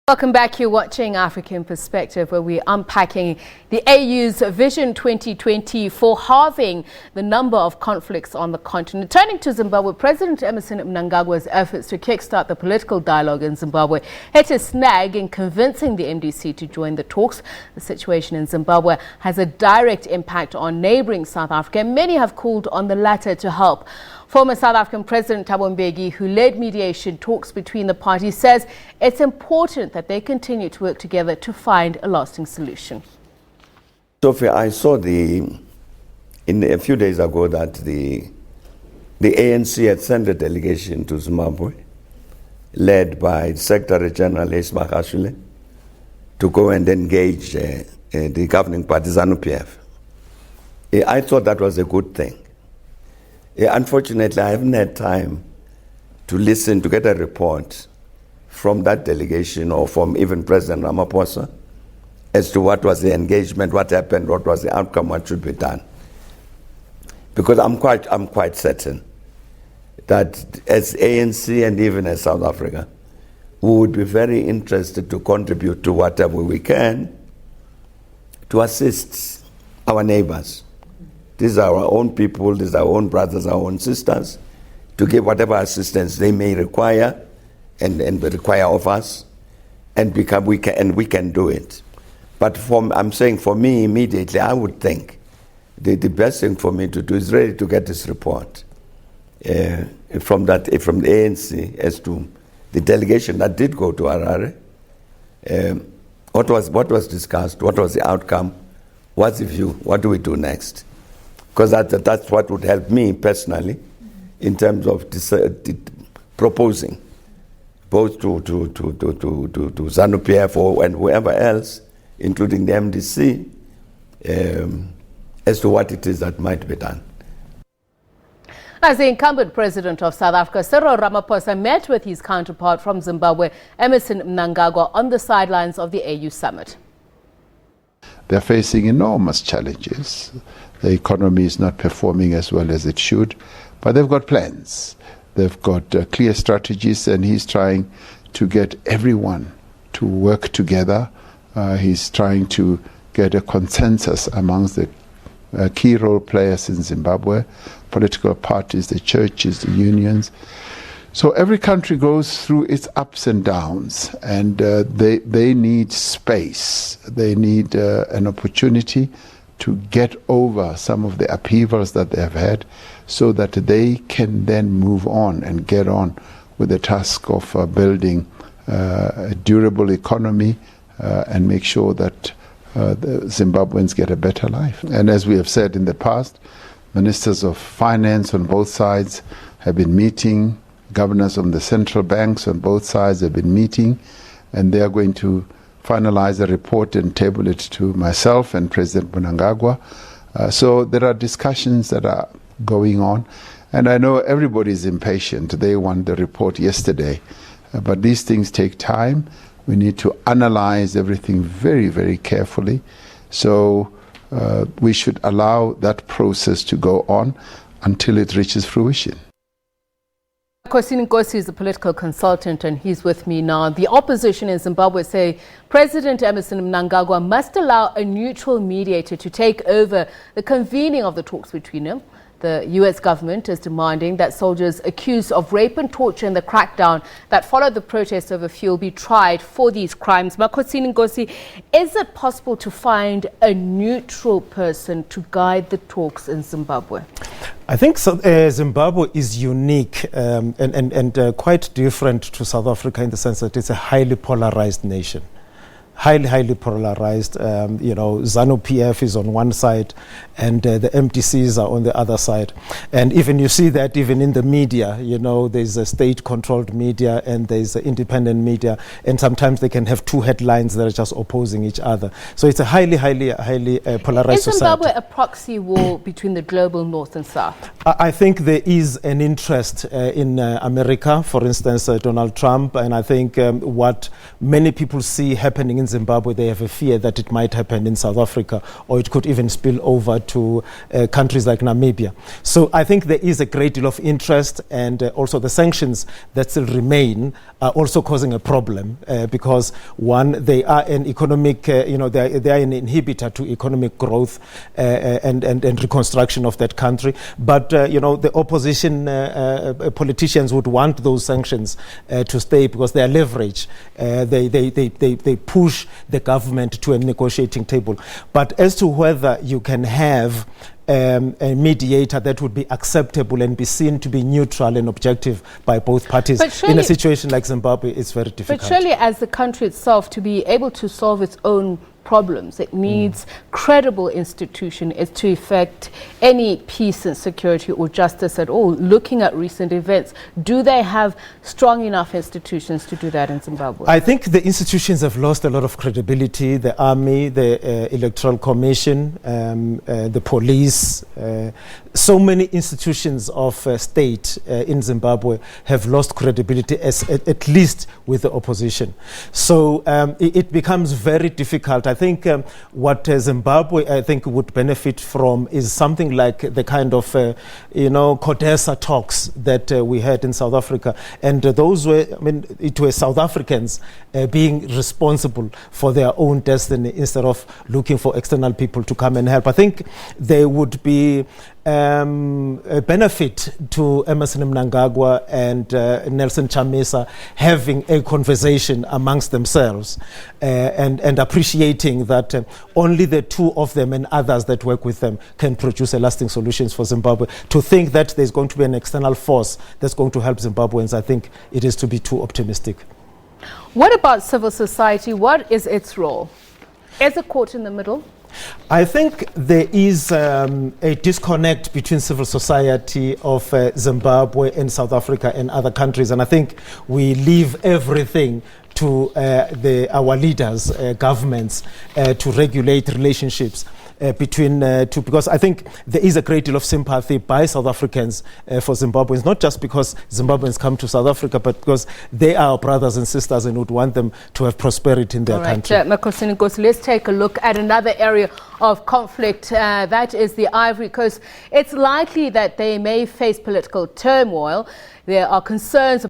Welcome back. You're watching African Perspective, where we're unpacking the AU's Vision 2020 for halving the number of conflicts on the continent. Turning to Zimbabwe, President Emmerson Mnangagwa's efforts to kickstart the political dialogue in Zimbabwe hit a snag in convincing the MDC to join the talks. The situation in Zimbabwe has a direct impact on neighbouring South Africa, and many have called on the latter to help. Former South African President Thabo Mbeki, who led mediation talks between the parties, says it's important that they continue to work together to find a lasting solution. Sophia, I saw a few days ago that the ANC had sent a delegation to Zimbabwe, led by Secretary General Makhosini, to go and engage the governing party, ZANU-PF. I thought that was a good thing. Unfortunately, I haven't had time to get a report from that delegation or from even President Ramaphosa as to what was the engagement, what happened, what was the outcome, what should be done. Because I'm quite certain that as ANC and even as South Africa, we would be very interested to contribute to whatever we can to assist our neighbors. These are our own people, these are our own brothers, our own sisters, to give whatever assistance they may require and require of us, and we can do it. But I'm saying for me immediately, I would think the best thing for me to do is really to get this report from the ANC as to the delegation that did go to Harare. What was discussed? What was the outcome? What's the view? What do we do next? Because that's what would help me personally in terms of proposing both to ZANU-PF and whoever else, including the MDC, as to what it is that might be done. As the incumbent president of South Africa, Cyril Ramaphosa met with his counterpart from Zimbabwe, Emmerson Mnangagwa, on the sidelines of the AU summit. They're facing enormous challenges. The economy is not performing as well as it should, but they've got plans. They've got clear strategies, and he's trying to get everyone to work together. He's trying to get a consensus amongst the key role players in Zimbabwe, political parties, the churches, the unions. So every country goes through its ups and downs, and they need space. They need an opportunity to get over some of the upheavals that they have had, so that they can then move on and get on with the task of building a durable economy and make sure that the Zimbabweans get a better life. And as we have said in the past, ministers of finance on both sides have been meeting, governors of the central banks on both sides have been meeting, and they are going to finalize a report and table it to myself and President Mnangagwa. So there are discussions that are going on, and I know everybody is impatient. They want the report yesterday, but these things take time. We need to analyze everything very, very carefully. So we should allow that process to go on until it reaches fruition. Makhosini Nkosi is a political consultant, and he's with me now. The opposition in Zimbabwe say President Emmerson Mnangagwa must allow a neutral mediator to take over the convening of the talks between them. The U.S. government is demanding that soldiers accused of rape and torture in the crackdown that followed the protests over fuel be tried for these crimes. Makhosini Nkosi, is it possible to find a neutral person to guide the talks in Zimbabwe? I think Zimbabwe is unique and quite different to South Africa in the sense that it's a highly polarized nation. Highly polarized. ZANU-PF is on one side and the MDCs are on the other side. And even you see that even in the media, there's a state-controlled media and there's independent media, and sometimes they can have two headlines that are just opposing each other. So it's a highly polarized society. Is Zimbabwe a proxy war between the global north and south? I think there is an interest in America, for instance, Donald Trump, and I think what many people see happening in Zimbabwe, they have a fear that it might happen in South Africa, or it could even spill over to countries like Namibia. So I think there is a great deal of interest, and also the sanctions that still remain are also causing a problem because, one, they are an economic, they are an inhibitor to economic growth and reconstruction of that country. But, the opposition politicians would want those sanctions to stay because they are leverage. They push the government to a negotiating table. But as to whether you can have a mediator that would be acceptable and be seen to be neutral and objective by both parties in a situation like Zimbabwe, it's very difficult. But surely, as the country itself, to be able to solve its own problems, it needs credible institution is to effect any peace and security or justice at all. Looking at recent events, do they have strong enough institutions to do that in Zimbabwe? I think the institutions have lost a lot of credibility. The army, the electoral commission, the police, so many institutions of state in Zimbabwe have lost credibility, at least with the opposition. So it becomes very difficult. I think what Zimbabwe, would benefit from is something like the kind of, CODESA talks that we had in South Africa. And those were, it were South Africans being responsible for their own destiny instead of looking for external people to come and help. I think there would be a benefit to Emmerson Mnangagwa and Nelson Chamisa having a conversation amongst themselves and appreciating that only the two of them and others that work with them can produce a lasting solutions for Zimbabwe. To think that there's going to be an external force that's going to help Zimbabweans, I think it is to be too optimistic. What about civil society? What is its role? Is a court in the middle? I think there is a disconnect between civil society of Zimbabwe and South Africa and other countries, and I think we leave everything to our leaders, governments, to regulate relationships between two, because I think there is a great deal of sympathy by South Africans for Zimbabweans, not just because Zimbabweans come to South Africa, but because they are our brothers and sisters and would want them to have prosperity in their country. Makhosini Nkosi, let's take a look at another area of conflict, that is the Ivory Coast. It's likely that they may face political turmoil. There are concerns